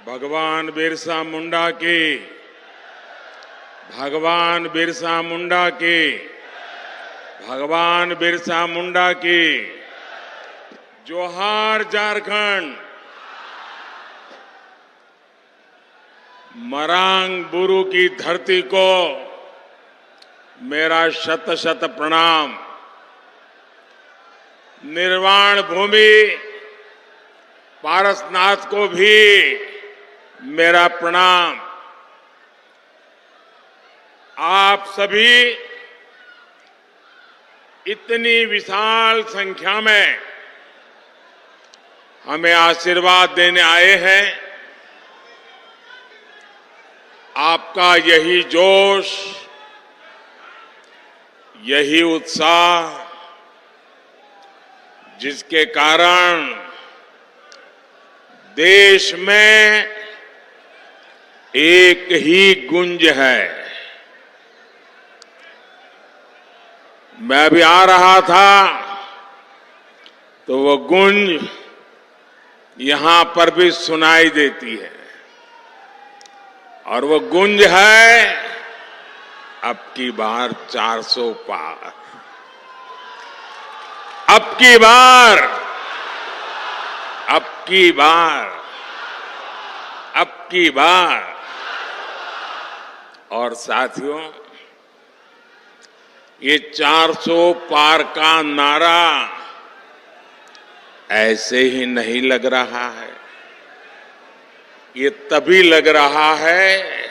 भगवान बिरसा मुंडा की, भगवान बिरसा मुंडा की, भगवान बिरसा मुंडा की। जोहार झारखंड। मरांग बुरु की धरती को मेरा शत शत प्रणाम। निर्वाण भूमि पारसनाथ को भी मेरा प्रणाम। आप सभी इतनी विशाल संख्या में हमें आशीर्वाद देने आए हैं। आपका यही जोश, यही उत्साह, जिसके कारण देश में एक ही गुंज है। मैं अभी आ रहा था तो वो गुंज यहां पर भी सुनाई देती है, और वो गुंज है अब की बार 400 पार। अब की बार, अब की बार, अब की बार। और साथियों, ये 400 पार का नारा ऐसे ही नहीं लग रहा है। ये तभी लग रहा है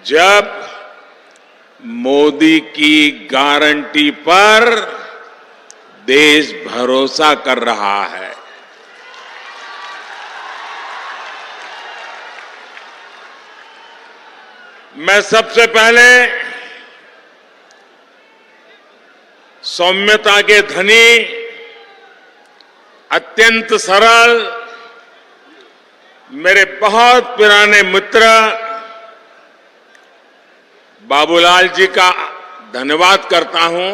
जब मोदी की गारंटी पर देश भरोसा कर रहा है। मैं सबसे पहले सौम्यता के धनी, अत्यंत सरल, मेरे बहुत पुराने मित्र बाबूलाल जी का धन्यवाद करता हूं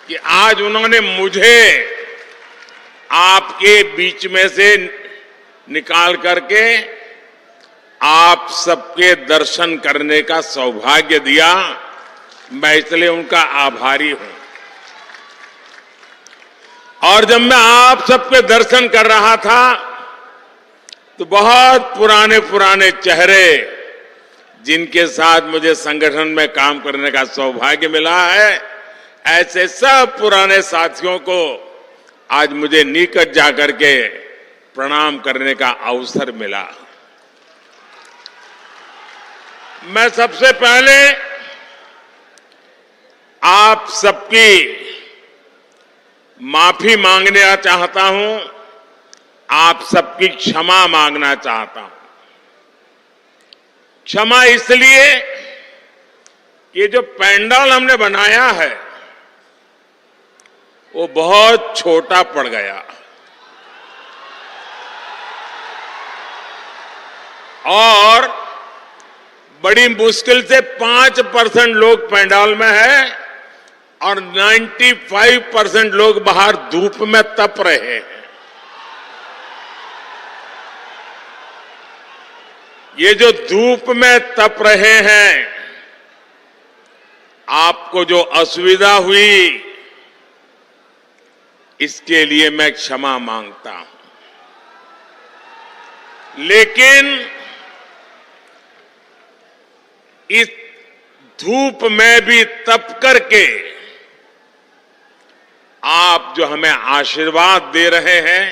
कि आज उन्होंने मुझे आपके बीच में से निकाल करके आप सबके दर्शन करने का सौभाग्य दिया। मैं इसलिए उनका आभारी हूं। और जब मैं आप सबके दर्शन कर रहा था तो बहुत पुराने पुराने चेहरे, जिनके साथ मुझे संगठन में काम करने का सौभाग्य मिला है, ऐसे सब पुराने साथियों को आज मुझे निकट जाकर के प्रणाम करने का अवसर मिला। मैं सबसे पहले आप सबकी माफी मांगना चाहता हूं, आप सबकी क्षमा मांगना चाहता हूं। क्षमा इसलिए कि जो पंडाल हमने बनाया है वो बहुत छोटा पड़ गया, और बड़ी मुश्किल से 5% लोग पंडाल में है और 95% लोग बाहर धूप में तप रहे हैं। ये जो धूप में तप रहे हैं, आपको जो असुविधा हुई, इसके लिए मैं क्षमा मांगता हूं। लेकिन इस धूप में भी तप करके आप जो हमें आशीर्वाद दे रहे हैं,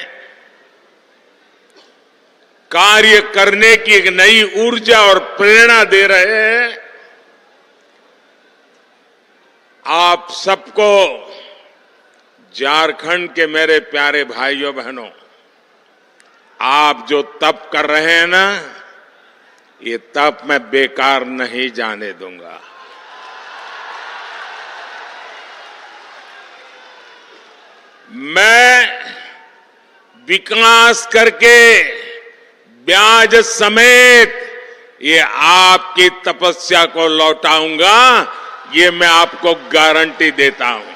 कार्य करने की एक नई ऊर्जा और प्रेरणा दे रहे हैं, आप सबको, झारखंड के मेरे प्यारे भाइयों बहनों, आप जो तप कर रहे हैं ना, ये तप मैं बेकार नहीं जाने दूंगा। मैं विकास करके ब्याज समेत ये आपकी तपस्या को लौटाऊंगा, ये मैं आपको गारंटी देता हूं।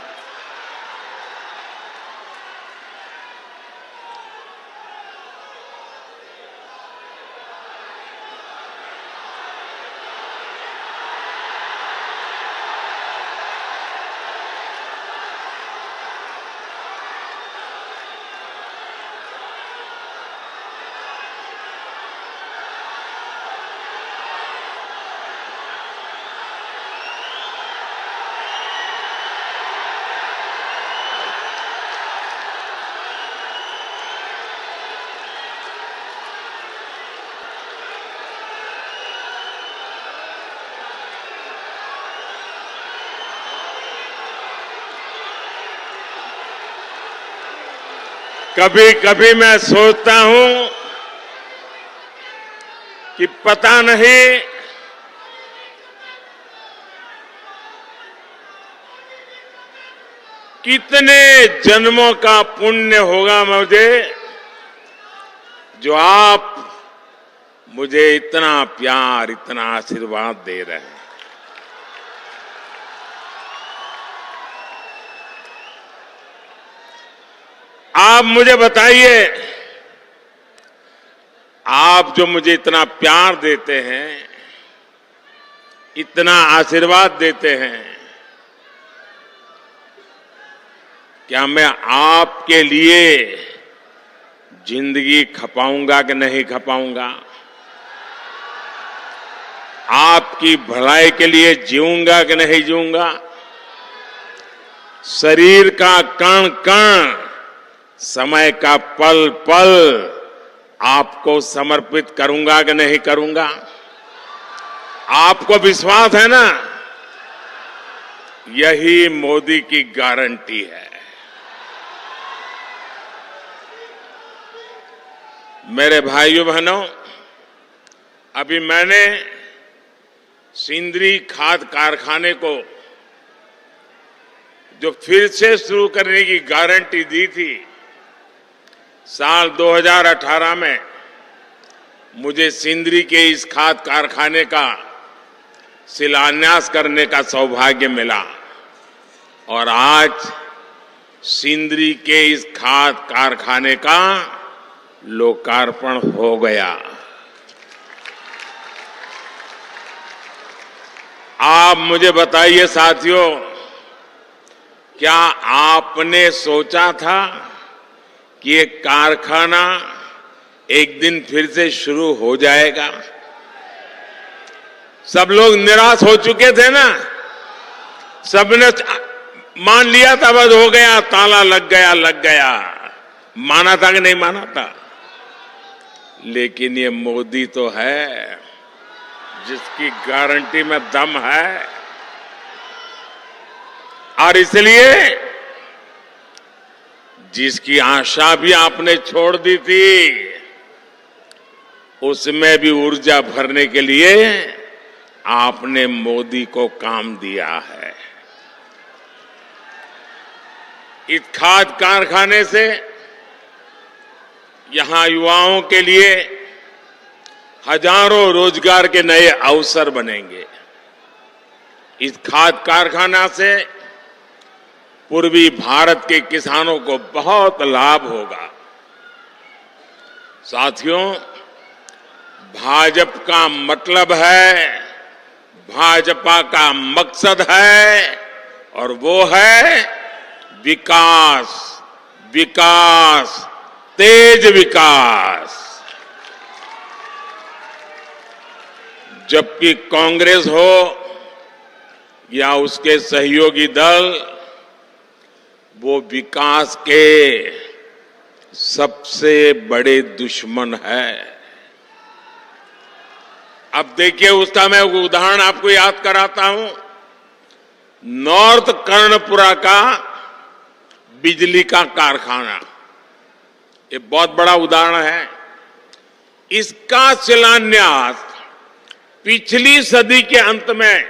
कभी कभी मैं सोचता हूं कि पता नहीं कितने जन्मों का पुण्य होगा मुझे, जो आप मुझे इतना प्यार, इतना आशीर्वाद दे रहे हैं। आप मुझे बताइए, आप जो मुझे इतना प्यार देते हैं, इतना आशीर्वाद देते हैं, क्या मैं आपके लिए जिंदगी खपाऊंगा कि नहीं खपाऊंगा? आपकी भलाई के लिए जीऊंगा कि नहीं जीऊंगा? शरीर का कण कण, समय का पल पल आपको समर्पित करूंगा कि नहीं करूंगा? आपको विश्वास है ना? यही मोदी की गारंटी है। मेरे भाइयों बहनों, अभी मैंने सिंदरी खाद कारखाने को जो फिर से शुरू करने की गारंटी दी थी, साल 2018 में मुझे सिंदरी के इस खाद कारखाने का शिलान्यास करने का सौभाग्य मिला और आज सिंदरी के इस खाद कारखाने का लोकार्पण हो गया। आप मुझे बताइए साथियों, क्या आपने सोचा था कि ये कारखाना एक दिन फिर से शुरू हो जाएगा? सब लोग निराश हो चुके थे ना, सबने मान लिया था बस हो गया, ताला लग गया। माना था कि नहीं माना था? लेकिन ये मोदी तो है जिसकी गारंटी में दम है, और इसलिए जिसकी आशा भी आपने छोड़ दी थी, उसमें भी ऊर्जा भरने के लिए आपने मोदी को काम दिया है। इस खाद कारखाने से यहां युवाओं के लिए हजारों रोजगार के नए अवसर बनेंगे। इस खाद कारखाना से पूर्वी भारत के किसानों को बहुत लाभ होगा। साथियों, भाजपा का मतलब है, भाजपा का मकसद है, और वो है विकास, विकास, तेज विकास। जबकि कांग्रेस हो या उसके सहयोगी दल, वो विकास के सबसे बड़े दुश्मन है। अब देखिए, उसका मैं उदाहरण आपको याद कराता हूं। नॉर्थ कर्णपुरा का बिजली का कारखाना, ये बहुत बड़ा उदाहरण है। इसका शिलान्यास पिछली सदी के अंत में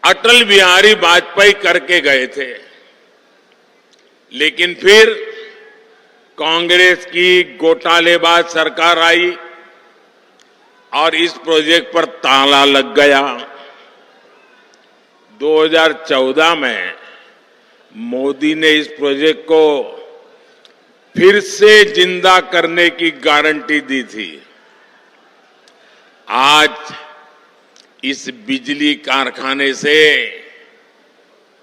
अटल बिहारी वाजपेयी करके गए थे, लेकिन फिर कांग्रेस की घोटालेबाज सरकार आई और इस प्रोजेक्ट पर ताला लग गया। 2014 में मोदी ने इस प्रोजेक्ट को फिर से जिंदा करने की गारंटी दी थी। आज इस बिजली कारखाने से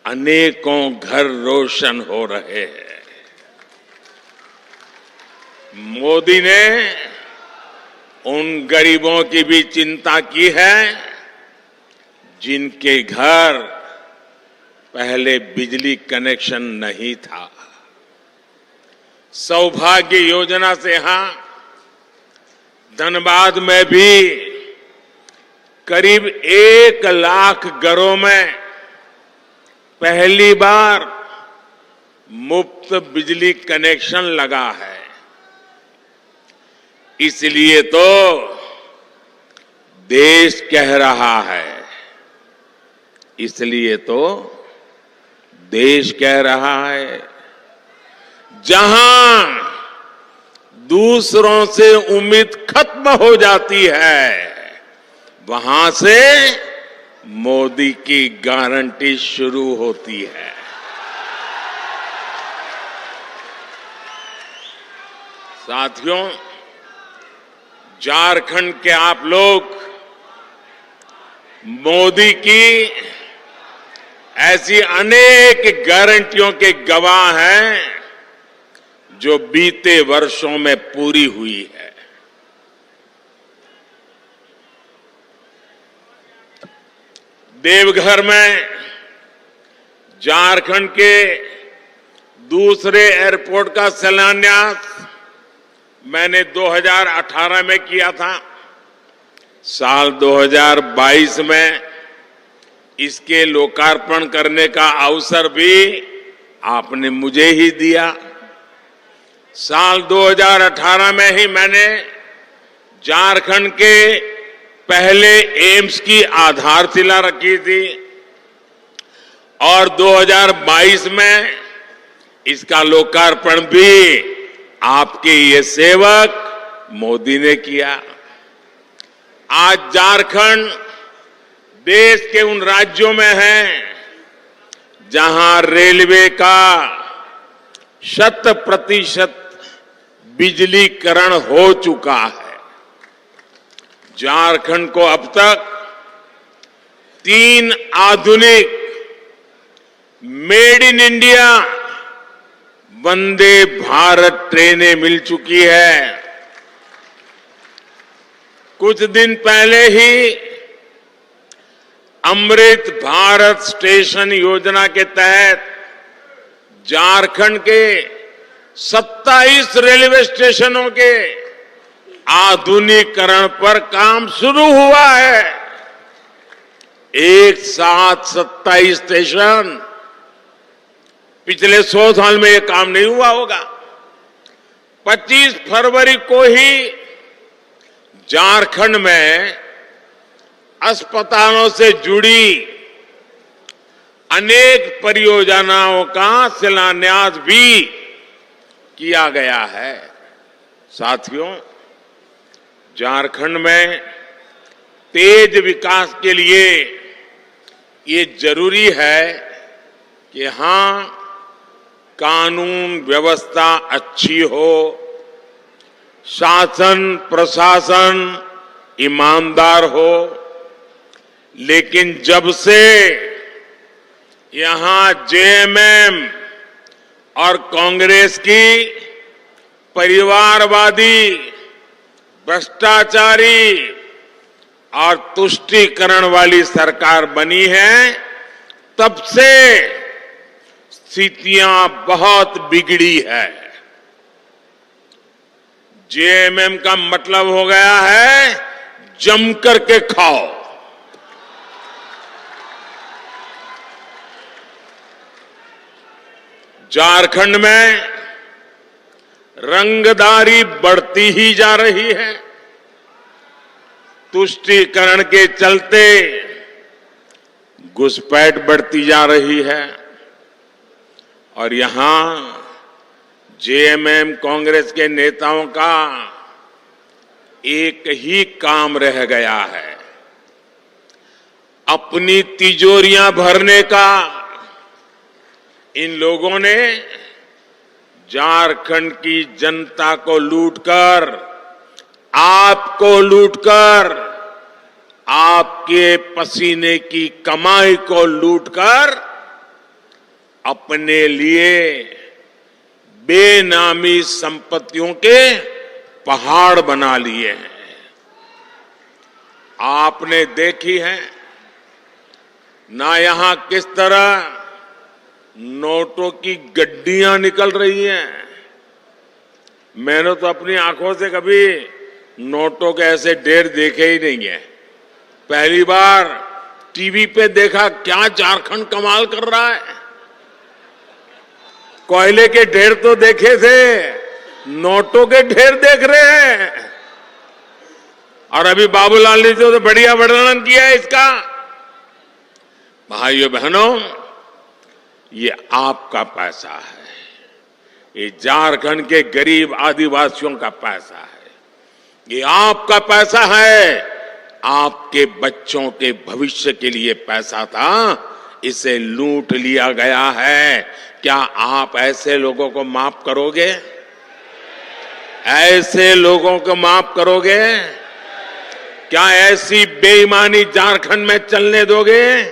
अनेकों घर रोशन हो रहे हैं। मोदी ने उन गरीबों की भी चिंता की है जिनके घर पहले बिजली कनेक्शन नहीं था। सौभाग्य योजना से यहां धनबाद में भी करीब 1 लाख घरों में पहली बार मुफ्त बिजली कनेक्शन लगा है। इसलिए तो देश कह रहा है, इसलिए तो देश कह रहा है, जहां दूसरों से उम्मीद खत्म हो जाती है, वहां से मोदी की गारंटी शुरू होती है। साथियों, झारखंड के आप लोग मोदी की ऐसी अनेक गारंटियों के गवाह हैं जो बीते वर्षों में पूरी हुई है। देवघर में झारखंड के दूसरे एयरपोर्ट का शिलान्यास मैंने 2018 में किया था। साल 2022 में इसके लोकार्पण करने का अवसर भी आपने मुझे ही दिया। साल 2018 में ही मैंने झारखंड के पहले एम्स की आधारशिला रखी थी और 2022 में इसका लोकार्पण भी आपके ये सेवक मोदी ने किया। आज झारखंड देश के उन राज्यों में है जहां रेलवे का 100% बिजलीकरण हो चुका है। झारखंड को अब तक 3 आधुनिक made in India Vande Bharat ट्रेनें मिल चुकी है। कुछ दिन पहले ही अमृत भारत स्टेशन योजना के तहत झारखंड के 27 रेलवे स्टेशनों के आधुनिकीकरण पर काम शुरू हुआ है। एक साथ 27 स्टेशन, पिछले 100 साल में यह काम नहीं हुआ होगा। 25 फरवरी को ही झारखंड में अस्पतालों से जुड़ी अनेक परियोजनाओं का शिलान्यास भी किया गया है। साथियों, झारखंड में तेज विकास के लिए ये जरूरी है कि यहां कानून व्यवस्था अच्छी हो, शासन प्रशासन ईमानदार हो। लेकिन जब से यहां जेएमएम और कांग्रेस की परिवारवादी, भ्रष्टाचारी और तुष्टीकरण वाली सरकार बनी है, तब से स्थितियां बहुत बिगड़ी है। जेएमएम का मतलब हो गया है जम करके खाओ। झारखंड में रंगदारी बढ़ती ही जा रही है। तुष्टीकरण के चलते घुसपैठ बढ़ती जा रही है और यहां जेएमएम कांग्रेस के नेताओं का एक ही काम रह गया है, अपनी तिजोरियां भरने का। इन लोगों ने झारखंड की जनता को लूटकर, आपको लूटकर, आपके पसीने की कमाई को लूटकर अपने लिए बेनामी संपत्तियों के पहाड़ बना लिए हैं। आपने देखी है ना यहां किस तरह नोटों की गड्डियां निकल रही हैं। मैंने तो अपनी आंखों से कभी नोटों के ऐसे ढेर देखे ही नहीं है। पहली बार टीवी पे देखा। क्या झारखंड कमाल कर रहा है। कोयले के ढेर तो देखे थे, नोटों के ढेर देख रहे हैं। और अभी बाबूलाल ने जो तो बढ़िया वर्णन किया है इसका। भाइयों बहनों, ये आपका पैसा है, ये झारखंड के गरीब आदिवासियों का पैसा है, ये आपका पैसा है। आपके बच्चों के भविष्य के लिए पैसा था, इसे लूट लिया गया है। क्या आप ऐसे लोगों को माफ करोगे? ऐसे लोगों को माफ करोगे? क्या ऐसी बेईमानी झारखंड में चलने दोगे?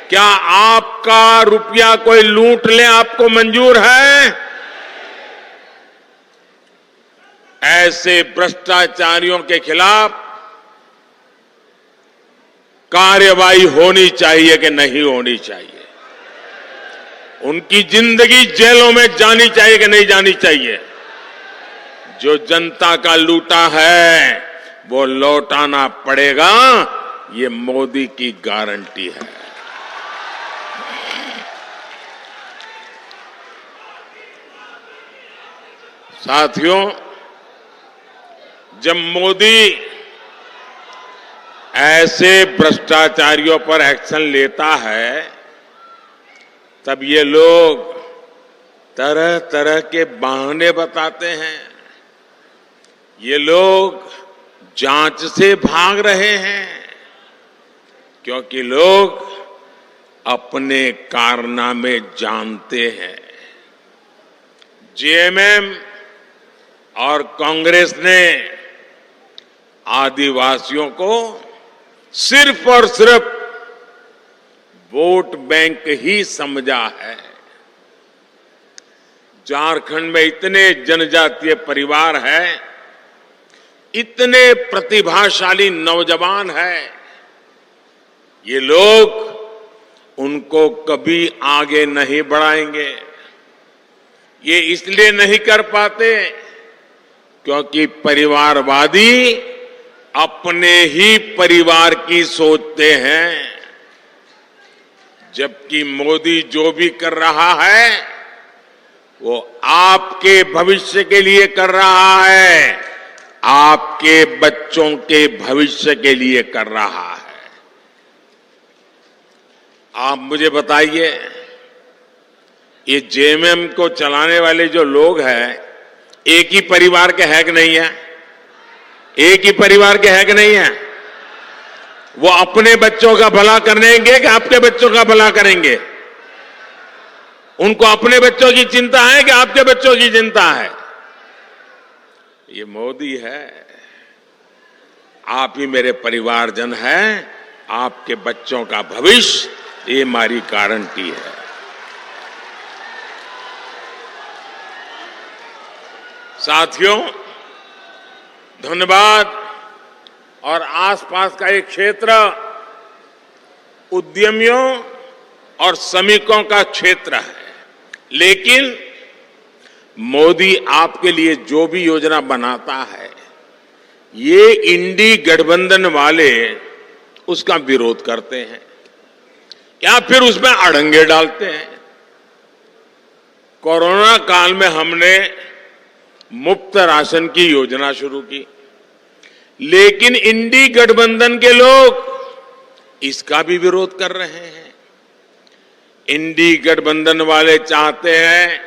क्या आपका रुपया कोई लूट ले आपको मंजूर है? ऐसे भ्रष्टाचारियों के खिलाफ कार्रवाई होनी चाहिए कि नहीं होनी चाहिए? उनकी जिंदगी जेलों में जानी चाहिए कि नहीं जानी चाहिए? जो जनता का लूटा है वो लौटाना पड़ेगा, ये मोदी की गारंटी है। साथियों, जब मोदी ऐसे भ्रष्टाचारियों पर एक्शन लेता है, तब ये लोग तरह तरह के बहाने बताते हैं। ये लोग जांच से भाग रहे हैं क्योंकि लोग अपने कारनामे जानते हैं। जेएमएम और कांग्रेस ने आदिवासियों को सिर्फ और सिर्फ वोट बैंक ही समझा है। झारखंड में इतने जनजातीय परिवार हैं, इतने प्रतिभाशाली नौजवान हैं, ये लोग उनको कभी आगे नहीं बढ़ाएंगे। ये इसलिए नहीं कर पाते क्योंकि परिवारवादी अपने ही परिवार की सोचते हैं, जबकि मोदी जो भी कर रहा है वो आपके भविष्य के लिए कर रहा है, आपके बच्चों के भविष्य के लिए कर रहा है। आप मुझे बताइए, ये जेएमएम को चलाने वाले जो लोग हैं, एक ही परिवार के है कि नहीं है? एक ही परिवार के है कि नहीं है? वो अपने बच्चों का भला करेंगे कि आपके बच्चों का भला करेंगे? उनको अपने बच्चों की चिंता है कि आपके बच्चों की चिंता है? ये मोदी है। आप ही मेरे परिवारजन हैं, आपके बच्चों का भविष्य, ये हमारी गारंटी है। साथियों, धनबाद और आसपास का एक क्षेत्र उद्यमियों और श्रमिकों का क्षेत्र है, लेकिन मोदी आपके लिए जो भी योजना बनाता है, ये इंडी गठबंधन वाले उसका विरोध करते हैं या फिर उसमें अड़ंगे डालते हैं। कोरोना काल में हमने मुफ्त राशन की योजना शुरू की, लेकिन इंडी गठबंधन के लोग इसका भी विरोध कर रहे हैं। इंडी गठबंधन वाले चाहते हैं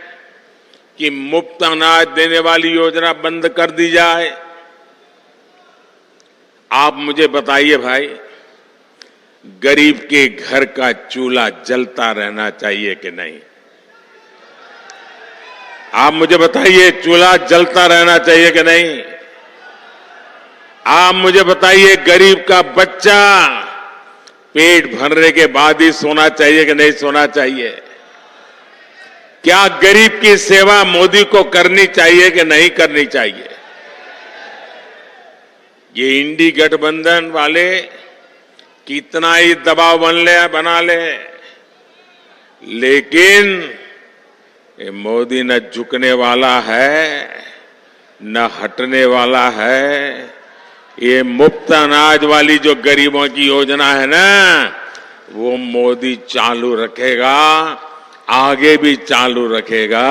कि मुफ्त अनाज देने वाली योजना बंद कर दी जाए। आप मुझे बताइए भाई, गरीब के घर का चूल्हा जलता रहना चाहिए कि नहीं? आप मुझे बताइए, चूल्हा जलता रहना चाहिए कि नहीं? आप मुझे बताइए, गरीब का बच्चा पेट भरने के बाद ही सोना चाहिए कि नहीं सोना चाहिए? क्या गरीब की सेवा मोदी को करनी चाहिए कि नहीं करनी चाहिए? ये इंडी गठबंधन वाले कितना ही दबाव बना ले, लेकिन ये मोदी न झुकने वाला है न हटने वाला है। ये मुफ्त अनाज वाली जो गरीबों की योजना है ना, वो मोदी चालू रखेगा। आगे भी चालू रखेगा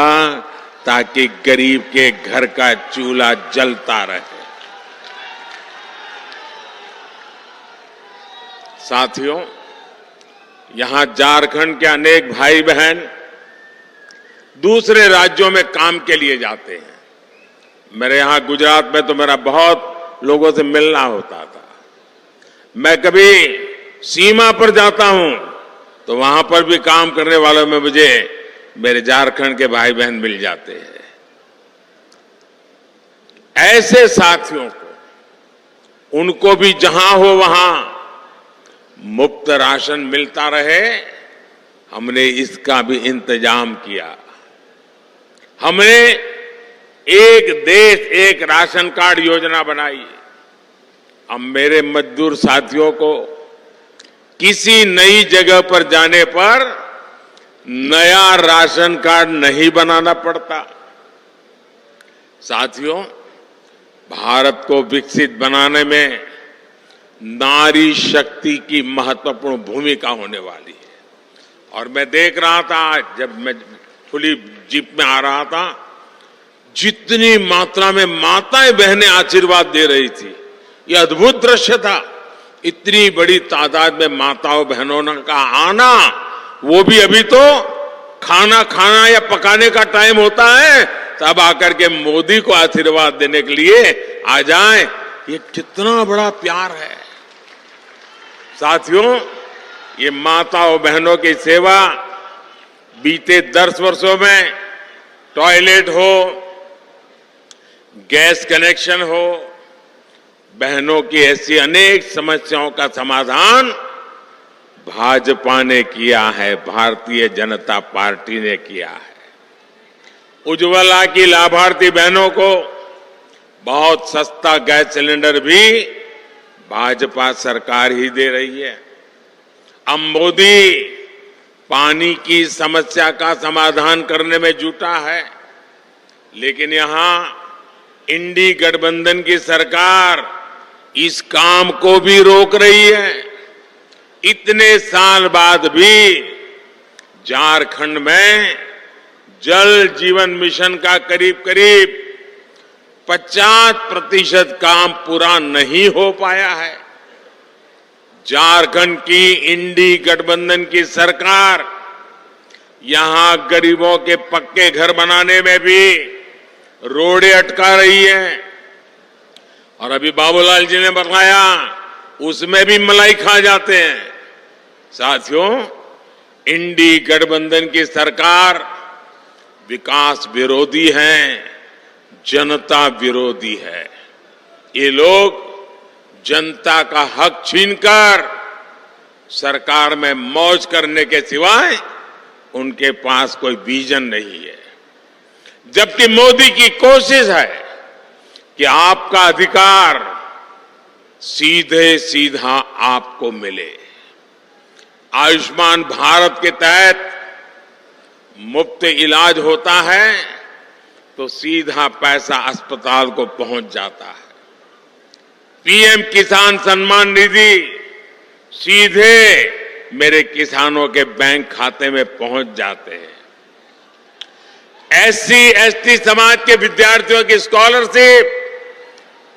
ताकि गरीब के घर का चूल्हा जलता रहे। साथियों, यहां झारखंड के अनेक भाई बहन दूसरे राज्यों में काम के लिए जाते हैं। मेरे यहां गुजरात में तो मेरा बहुत लोगों से मिलना होता था। मैं कभी सीमा पर जाता हूं तो वहां पर भी काम करने वालों में मुझे मेरे झारखंड के भाई बहन मिल जाते हैं। ऐसे साथियों को, उनको भी जहां हो वहां मुफ्त राशन मिलता रहे, हमने इसका भी इंतजाम किया। हमने एक देश एक राशन कार्ड योजना बनाई। अब मेरे मजदूर साथियों को किसी नई जगह पर जाने पर नया राशन कार्ड नहीं बनाना पड़ता। साथियों, भारत को विकसित बनाने में नारी शक्ति की महत्वपूर्ण भूमिका होने वाली है। और मैं देख रहा था, जब मैं खुली जीप में आ रहा था, जितनी मात्रा में माताएं बहनें आशीर्वाद दे रही थी, ये अद्भुत दृश्य था। इतनी बड़ी तादाद में माताओं बहनों का आना, वो भी अभी तो खाना खाना या पकाने का टाइम होता है, तब आकर के मोदी को आशीर्वाद देने के लिए आ जाएं। ये कितना बड़ा प्यार है। साथियों, ये माताओं बहनों की सेवा बीते 10 वर्षों में टॉयलेट हो, गैस कनेक्शन हो, बहनों की ऐसी अनेक समस्याओं का समाधान भाजपा ने किया है, भारतीय जनता पार्टी ने किया है। उज्ज्वला की लाभार्थी बहनों को बहुत सस्ता गैस सिलेंडर भी भाजपा सरकार ही दे रही है। अब मोदी पानी की समस्या का समाधान करने में जुटा है, लेकिन यहां इंडी गठबंधन की सरकार इस काम को भी रोक रही है। इतने साल बाद भी झारखंड में जल जीवन मिशन का करीब करीब 50% काम पूरा नहीं हो पाया है। झारखंड की इंडी गठबंधन की सरकार यहां गरीबों के पक्के घर बनाने में भी रोड़े अटका रही है। और अभी बाबूलाल जी ने बताया, उसमें भी मलाई खा जाते हैं। साथियों, इंडी गठबंधन की सरकार विकास विरोधी है, जनता विरोधी है। ये लोग जनता का हक छीनकर सरकार में मौज करने के सिवाय उनके पास कोई विजन नहीं है। जबकि मोदी की कोशिश है कि आपका अधिकार सीधे सीधा आपको मिले। आयुष्मान भारत के तहत मुफ्त इलाज होता है तो सीधा पैसा अस्पताल को पहुंच जाता है। पीएम किसान सम्मान निधि सीधे मेरे किसानों के बैंक खाते में पहुंच जाते हैं। एससी एसटी समाज के विद्यार्थियों की स्कॉलरशिप,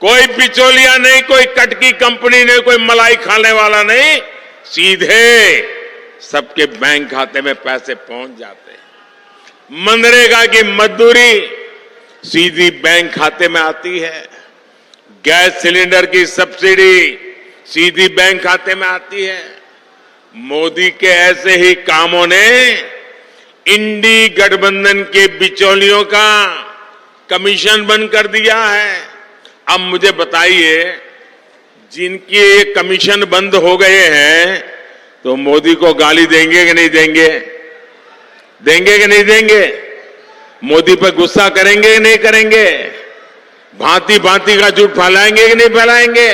कोई बिचौलिया नहीं, कोई कटकी कंपनी नहीं, कोई मलाई खाने वाला नहीं, सीधे सबके बैंक खाते में पैसे पहुंच जाते हैं। मनरेगा की मजदूरी सीधी बैंक खाते में आती है। गैस सिलेंडर की सब्सिडी सीधी बैंक खाते में आती है। मोदी के ऐसे ही कामों ने इंडी गठबंधन के बिचौलियों का कमीशन बंद कर दिया है। अब मुझे बताइए, जिनके ये कमीशन बंद हो गए हैं तो मोदी को गाली देंगे कि नहीं देंगे? देंगे कि नहीं देंगे? मोदी पर गुस्सा करेंगे कि नहीं करेंगे? भांति भांति का झूठ फैलाएंगे कि नहीं फैलाएंगे?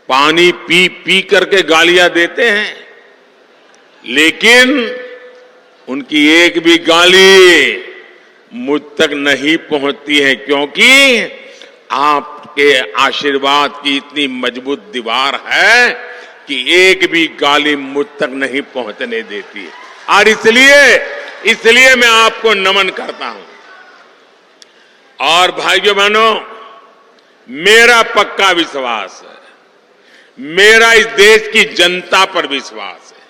पानी पी पी करके गालियां देते हैं, लेकिन उनकी एक भी गाली मुझ तक नहीं पहुंचती है, क्योंकि आपके आशीर्वाद की इतनी मजबूत दीवार है कि एक भी गाली मुझ तक नहीं पहुंचने देती। और इसलिए मैं आपको नमन करता हूं। और भाइयों बहनों, मेरा पक्का विश्वास है, मेरा इस देश की जनता पर विश्वास है,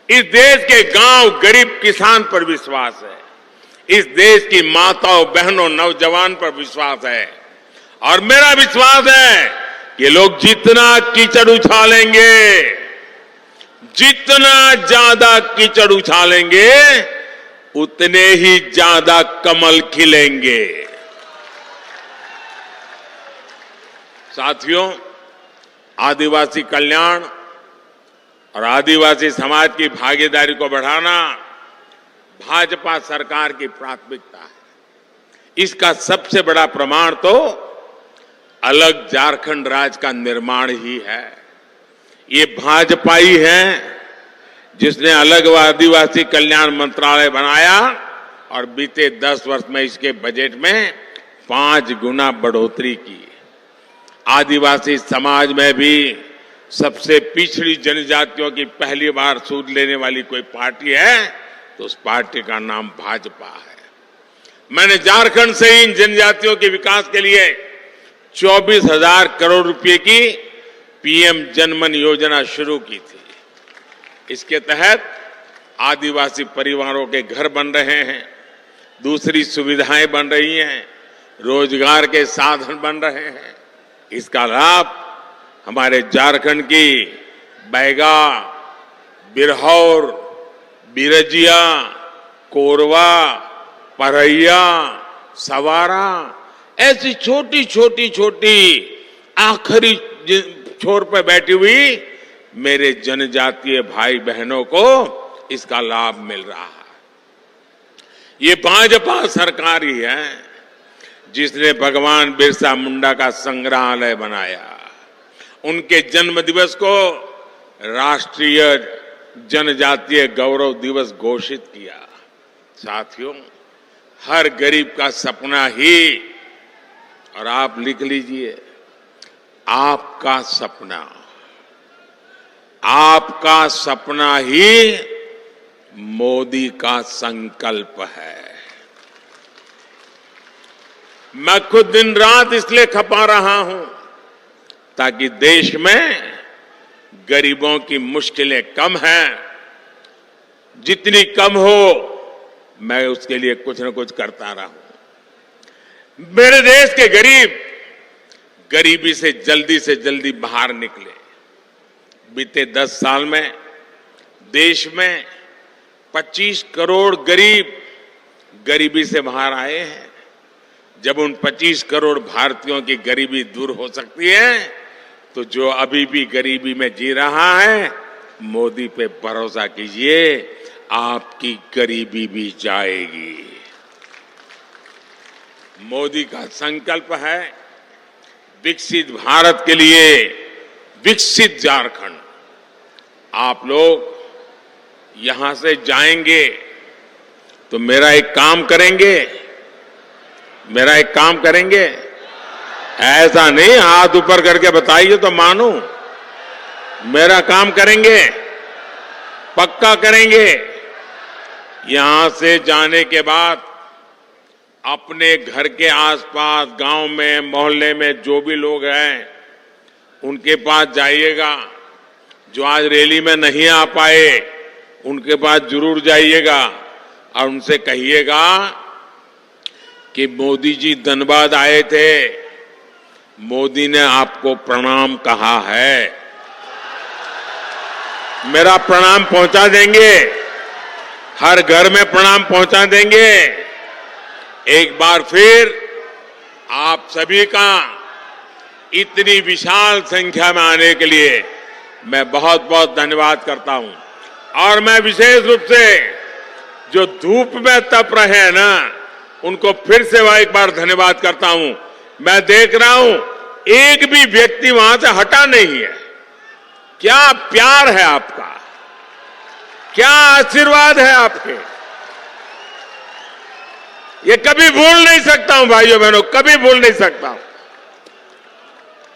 इस देश के गांव गरीब किसान पर विश्वास है, इस देश की माताओं बहनों नौजवान पर विश्वास है। और मेरा विश्वास है कि लोग जितना कीचड़ उछालेंगे, जितना ज्यादा कीचड़ उछालेंगे, उतने ही ज्यादा कमल खिलेंगे। साथियों, आदिवासी कल्याण और आदिवासी समाज की भागीदारी को बढ़ाना भाजपा सरकार की प्राथमिकता है। इसका सबसे बड़ा प्रमाण तो अलग झारखंड राज्य का निर्माण ही है। ये भाजपा ही है जिसने अलग आदिवासी कल्याण मंत्रालय बनाया और बीते 10 वर्ष में इसके बजट में 5 गुना बढ़ोतरी की। आदिवासी समाज में भी सबसे पिछड़ी जनजातियों की पहली बार सूद लेने वाली कोई पार्टी है तो उस पार्टी का नाम भाजपा है। मैंने झारखंड से ही इन जनजातियों के विकास के लिए 24,000 करोड़ रुपए की पीएम जनमन योजना शुरू की थी। इसके तहत आदिवासी परिवारों के घर बन रहे हैं, दूसरी सुविधाएं बन रही हैं, रोजगार के साधन बन रहे हैं। इसका लाभ हमारे झारखंड की बैगा, बिरहौर, बिरजिया, कोरवा, परैया, सवारा ऐसी छोटी आखिरी छोर पर बैठी हुई मेरे जनजातीय भाई बहनों को इसका लाभ मिल रहा है। ये भाजपा सरकार ही है जिसने भगवान बिरसा मुंडा का संग्रहालय बनाया, उनके जन्म दिवस को राष्ट्रीय जनजातीय गौरव दिवस घोषित किया। साथियों, हर गरीब का सपना ही, और आप लिख लीजिए, आपका सपना ही मोदी का संकल्प है। मैं खुद दिन रात इसलिए खपा रहा हूं ताकि देश में गरीबों की मुश्किलें कम हैं, जितनी कम हो मैं उसके लिए कुछ न कुछ करता रहूं। मेरे देश के गरीब गरीबी से जल्दी बाहर निकले। बीते 10 साल में देश में 25 करोड़ गरीब गरीबी से बाहर आए हैं। जब उन 25 करोड़ भारतीयों की गरीबी दूर हो सकती है तो जो अभी भी गरीबी में जी रहा है, मोदी पे भरोसा कीजिए, आपकी गरीबी भी जाएगी। मोदी का संकल्प है विकसित भारत के लिए विकसित झारखंड। आप लोग यहां से जाएंगे तो मेरा एक काम करेंगे, ऐसा नहीं हाथ ऊपर करके बताइए तो मानूं। मेरा काम करेंगे, पक्का करेंगे। यहां से जाने के बाद अपने घर के आसपास, गांव में, मोहल्ले में जो भी लोग हैं उनके पास जाइएगा। जो आज रैली में नहीं आ पाए उनके पास जरूर जाइएगा और उनसे कहिएगा कि मोदी जी धनबाद आए थे, मोदी ने आपको प्रणाम कहा है। मेरा प्रणाम पहुंचा देंगे, हर घर में प्रणाम पहुंचा देंगे। एक बार फिर आप सभी का इतनी विशाल संख्या में आने के लिए मैं बहुत बहुत धन्यवाद करता हूं। और मैं विशेष रूप से जो धूप में तप रहे हैं ना, उनको फिर से एक बार धन्यवाद करता हूं। मैं देख रहा हूं एक भी व्यक्ति वहां से हटा नहीं है। क्या प्यार है आपका, क्या आशीर्वाद है आपके, ये कभी भूल नहीं सकता हूं भाइयों बहनों, कभी भूल नहीं सकता हूं।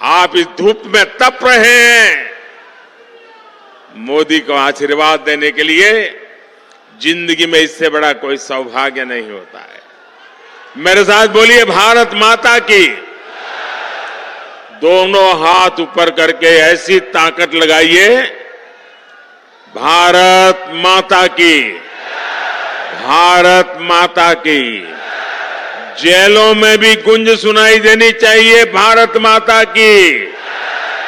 आप इस धूप में तप रहे हैं, मोदी को आशीर्वाद देने के लिए जिंदगी में इससे बड़ा कोई सौभाग्य नहीं होता है। मेरे साथ बोलिए भारत माता की। दोनों हाथ ऊपर करके ऐसी ताकत लगाइए, भारत माता की, भारत माता की। जेलों में भी गूंज सुनाई देनी चाहिए, भारत माता की,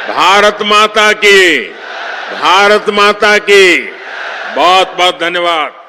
भारत माता की, भारत माता की। बहुत बहुत धन्यवाद।